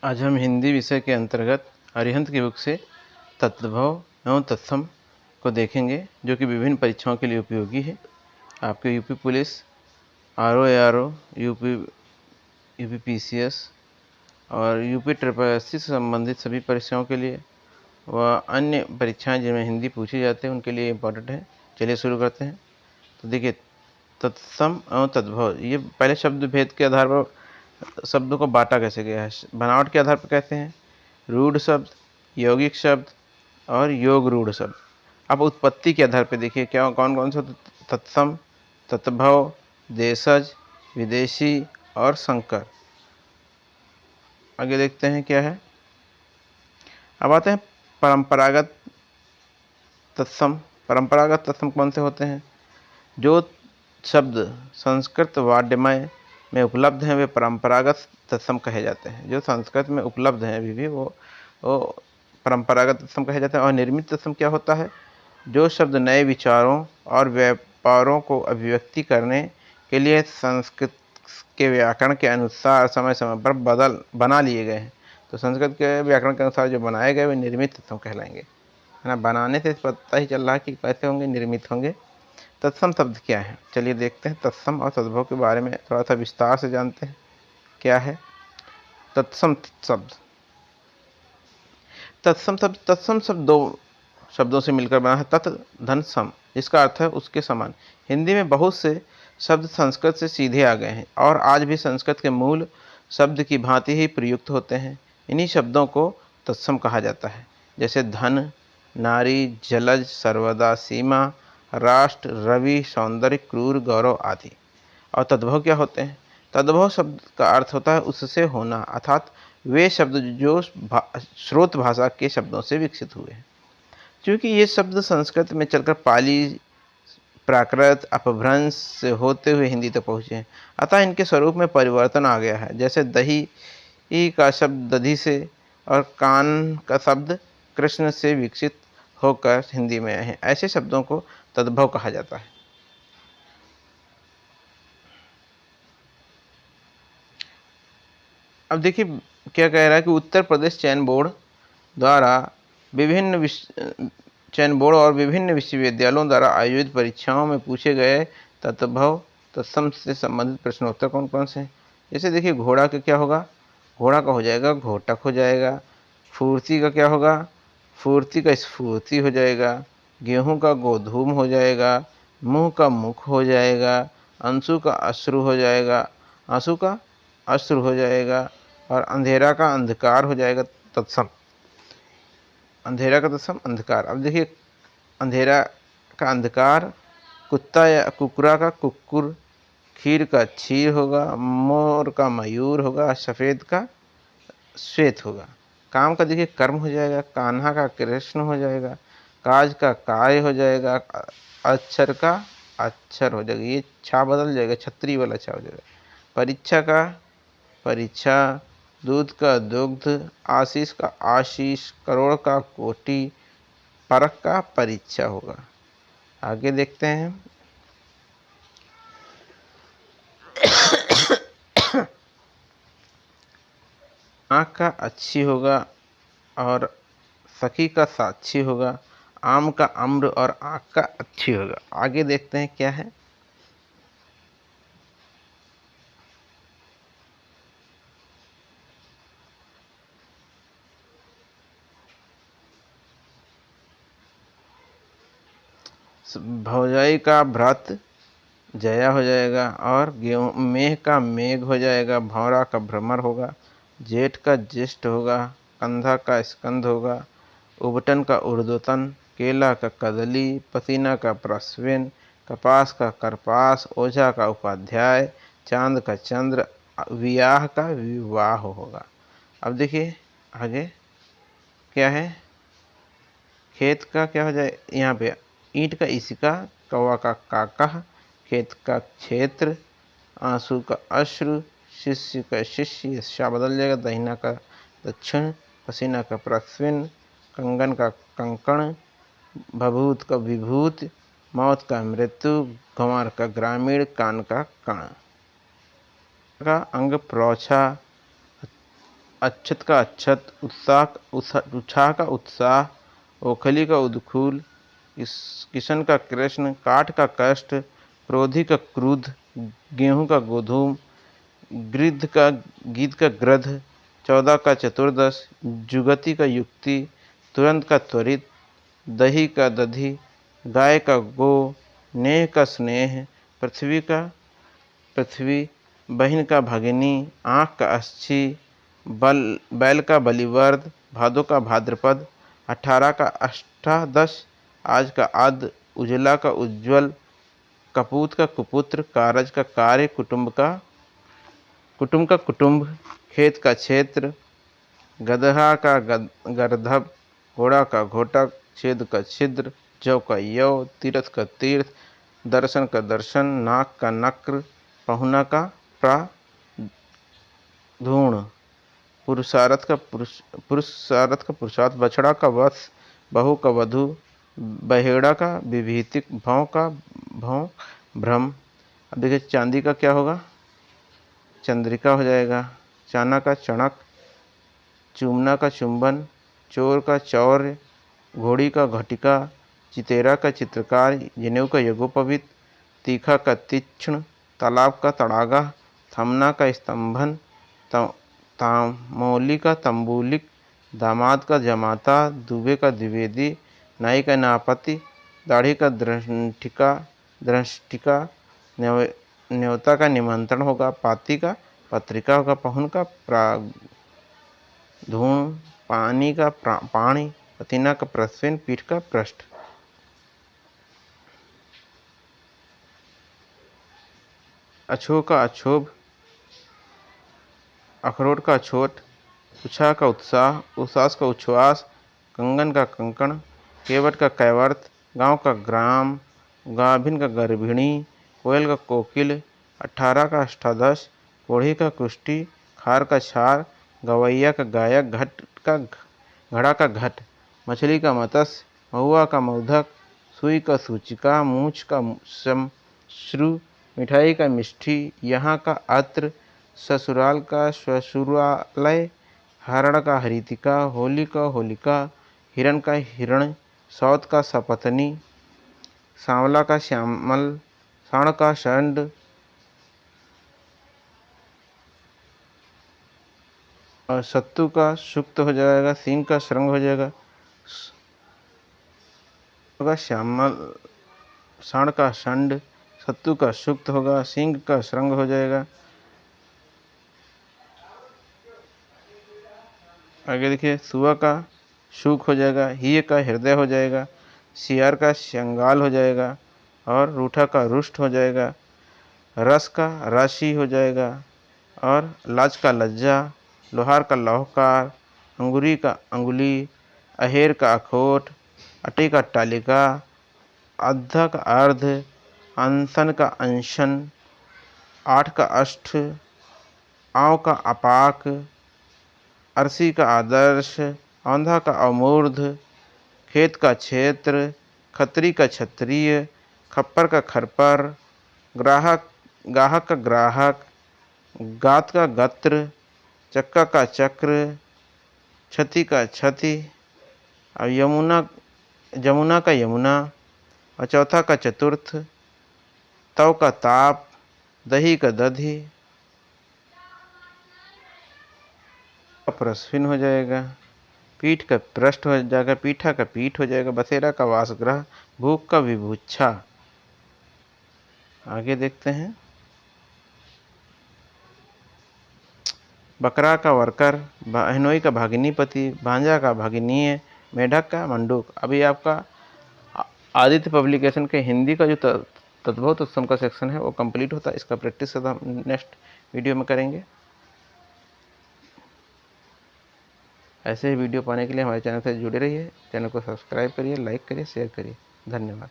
आज हम हिंदी विषय के अंतर्गत अरिहंत की बुक से तद्भव एवं तत्सम को देखेंगे, जो कि विभिन्न परीक्षाओं के लिए उपयोगी है। आपके UP police, RO ARO, UP PCS और यूपी SSSC से संबंधित सभी परीक्षाओं के लिए व अन्य परीक्षाएं जिनमें हिंदी पूछी जाती है उनके लिए इम्पोर्टेंट है। चलिए शुरू करते हैं। तो देखिए, तत्सम एवं तद्भव, ये पहले शब्द भेद के आधार पर शब्दों को बांटा कैसे गया है। बनावट के आधार पर कहते हैं रूढ़ शब्द, यौगिक शब्द और योग रूढ़ शब्द। अब उत्पत्ति के आधार पर देखिए क्या कौन कौन से तत्सम, तत्भव, देशज, विदेशी और संकर। आगे देखते हैं क्या है। अब आते हैं परंपरागत तत्सम। परंपरागत तत्सम कौन से होते हैं? जो शब्द संस्कृत वाड्यमय में उपलब्ध हैं वे परंपरागत तत्सम कहे जाते हैं। जो संस्कृत में उपलब्ध हैं अभी भी वो परंपरागत तत्सम कहे जाते हैं। और निर्मित तत्सम क्या होता है? जो शब्द नए विचारों और व्यापारों को अभिव्यक्ति करने के लिए संस्कृत के व्याकरण के अनुसार समय समय पर बना लिए गए हैं। तो संस्कृत के व्याकरण के अनुसार जो बनाए गए वे निर्मित तत्सम कहलाएंगे, है ना। बनाने से पता ही चल रहा है कि कैसे होंगे, निर्मित होंगे। तत्सम शब्द क्या है? चलिए देखते हैं। तत्सम और तद्भव के बारे में थोड़ा सा विस्तार से जानते हैं। क्या है तत्सम शब्द? तत्सम शब्द दो शब्दों से मिलकर बना है। तत् धन सम, जिसका अर्थ है उसके समान। हिंदी में बहुत से शब्द संस्कृत से सीधे आ गए हैं और आज भी संस्कृत के मूल शब्द की भांति ही प्रयुक्त होते हैं। इन्हीं शब्दों को तत्सम कहा जाता है, जैसे धन, नारी, जलज, सर्वदा, सीमा, राष्ट्र, रवि, सौंदर्य, क्रूर, गौरव आदि। और तद्भव क्या होते हैं? तद्भव शब्द का अर्थ होता है उससे होना, अर्थात वे शब्द जो स्रोत भाषा के शब्दों से विकसित हुए हैं। क्योंकि ये शब्द संस्कृत में चलकर पाली, प्राकृत, अपभ्रंश से होते हुए हिंदी तक पहुँचे हैं, अतः इनके स्वरूप में परिवर्तन आ गया है। जैसे दही का शब्द दधी से और कान का शब्द कृष्ण से विकसित होकर हिंदी में आए हैं। ऐसे शब्दों को तद्भव कहा जाता है। अब देखिए क्या कह रहा है कि उत्तर प्रदेश चयन बोर्ड द्वारा चयन बोर्ड और विभिन्न विश्वविद्यालयों द्वारा आयोजित परीक्षाओं में पूछे गए तद्भव तत्सम से संबंधित प्रश्नोत्तर कौन कौन से हैं? जैसे देखिए, घोड़ा का क्या होगा? घोड़ा का हो जाएगा घोटक हो जाएगा। फूर्ति का क्या होगा? फूर्ति का स्फूर्ति हो जाएगा। गेहूं का गोधूम हो जाएगा। मुंह का मुख हो जाएगा। अंशु का अश्रु हो जाएगा। आंसू का अश्रु हो जाएगा। और अंधेरा का अंधकार हो जाएगा तत्सम। अंधेरा का तत्सम अंधकार। अब देखिए, अंधेरा का अंधकार, कुत्ता या कुकुरा का कुक्कुर, खीर का क्षीर होगा, मोर का मयूर होगा, सफ़ेद का श्वेत होगा। काम का देखिए कर्म हो जाएगा, कान्हा का कृष्ण हो जाएगा, काज का काय हो जाएगा, अक्षर का अक्षर हो जाएगा। ये छा बदल जाएगा, छतरी वाला छा हो जाएगा। परीक्षा का परीक्षा, दूध का दुग्ध, आशीष का आशीष, करोड़ का कोटि, परख का परीक्षा होगा। आगे देखते हैं। आँख का अच्छी होगा और सखी का साक्षी होगा। आम का अम्र और आँख का अच्छी होगा। आगे देखते हैं क्या है। भौजाई का भ्रत जया हो जाएगा और गेहूँ मेघ का मेघ हो जाएगा। भौरा का भ्रमर होगा। जेठ का ज्येष्ठ होगा। कंधा का स्कंद होगा। उबटन का ऊर्ध्वतन, केला का कदली, पसीना का प्रस्विन, कपास का करपास, ओझा का उपाध्याय, चांद का चंद्र, विवाह का विवाह होगा। अब देखिए आगे क्या है। खेत का क्या हो जाए? यहाँ पे ईंट का ईसिका, कौवा का काकह, खेत का क्षेत्र, आंसू का अश्रु, शिष्य का शिष्य, शा बदल जाएगा, दहिना का दक्षिण, पसीना का प्रस्विन, कंगन का कंकण, भभूत का विभूत, मौत का मृत्यु, गंवार का ग्रामीण, कान का कण का अंग प्रौछा, अच्छत का अच्छत, उत्साह का उत्साह, ओखली का उद्खूल, किशन का कृष्ण, काठ का कष्ट, क्रोधी का क्रुद्ध, गेहूं का गोधूम, गृध्र का गीत का ग्रध, 14 का चतुर्दश, जुगति का युक्ति, तुरंत का त्वरित, दही का दधि, गाय का गो, नेह का स्नेह, पृथ्वी का पृथ्वी, बहिन का भगिनी, आँख का अच्छी, बैल का बलिवर्द, भादो का भाद्रपद, 18 का अष्टादश, आज का आद, उजला का उज्ज्वल, कपूत का कुपुत्र, कारज का कार्य, कुटुंब का कुटुंब, खेत का क्षेत्र, गदहा का गर्दभ, घोड़ा का घोटक, छेद का छिद्र, जौ का यव, तीर्थ का तीर्थ, दर्शन का दर्शन, नाक का नक्र, पहुना का प्राधूण, पुरुषार्थ का पुरुषार्थ, बछड़ा का वत्स, बहू का वधु, बहेड़ा का विभीतिक, भौं का भौं, भ्रम। अब देखिए चांदी का क्या होगा, चंद्रिका हो जाएगा, चाना का चणक, चूमना का चुंबन, चोर का चौर्य, घोड़ी का घटिका, चितेरा का चित्रकार, जनेऊ का यज्ञोपवीत, तीखा का तीक्ष्ण, तालाब का तड़ागा, थमना का स्तंभन, तामोली का तंबूलिक, दामाद का जमाता, दुबे का द्विवेदी, नाई का नापति, दाढ़ी का दृष्टिका, न्योता का निमंत्रण होगा, पाती का पत्रिका होगा, पहुन का प्राधूण, पानी का पाणी, पतिना का प्रस्विन, पीठ का पृष्ठ। अछो का अछोभ, अखरोट का अछोट, उत्साह का उत्साह, उच्छ्वास का उच्छ्वास, कंगन का कंकण, केवट का कैवर्त, गांव का ग्राम, गाभिन का गर्भिणी, कोयल का कोकिल, 18 का अष्टादश, कोढ़ी का कुष्टी, खार का छार, गवैया का गायक, घड़ा का घट, मछली का मत्स्य, महुआ का मौधक, सुई का सूचिका, मूछ का श्मश्रु, मिठाई का मिष्ठी, यहाँ का अत्र, ससुराल का श्वशुरालय, हरण का हरितिका, होली का होलिका, हिरण का हिरण, सौत का सपत्नी, सांवला का श्यामल, साण का षंड, और सत्तू का सुक्त हो जाएगा, सींग का श्रृंग हो जाएगा, श्यामल, साण का षंड, सत्तू का सुक्त होगा, सींग का श्रृंग हो जाएगा। आगे देखिए, सुआ का शुक हो जाएगा, ही का हृदय हो जाएगा, सियार का श्यंगाल हो जाएगा, और रूठा का रुष्ट हो जाएगा, रस का राशि हो जाएगा, और लाज का लज्जा, लोहार का लौहकार, अंगुरी का अंगुली, अहेर का अखोट, अटी का टालिका, अद्ध का अर्ध, अंसन का अंशन, 8 का अष्ट, आव का अपाक, अरसी का आदर्श, औंधा का अमूर्ध, खेत का क्षेत्र, खत्री का क्षत्रिय, खप्पर का खरपर, गाहक का ग्राहक, गात का गत्र, चक्का का चक्र, क्षति का क्षति, और जमुना का यमुना, और चौथा का चतुर्थ, तव का ताप, दही का दधि, प्रस्विन हो जाएगा, पीठ का पृष्ठ हो जाएगा, पीठा का पीठ हो जाएगा, बसेरा का वासग्रह, भूख का विभुच्छा। आगे देखते हैं, बकरा का वर्कर, बहनोई का भागिनीपति, भांजा का भागिनीय, मेढक का मंडूक। अभी आपका आदित्य पब्लिकेशन के हिंदी का जो तद्भव तत्सम का सेक्शन है वो कंप्लीट होता है। इसका प्रैक्टिस हम नेक्स्ट वीडियो में करेंगे। ऐसे ही वीडियो पाने के लिए हमारे चैनल से जुड़े रहिए। चैनल को सब्सक्राइब करिए, लाइक करिए, शेयर करिए। धन्यवाद।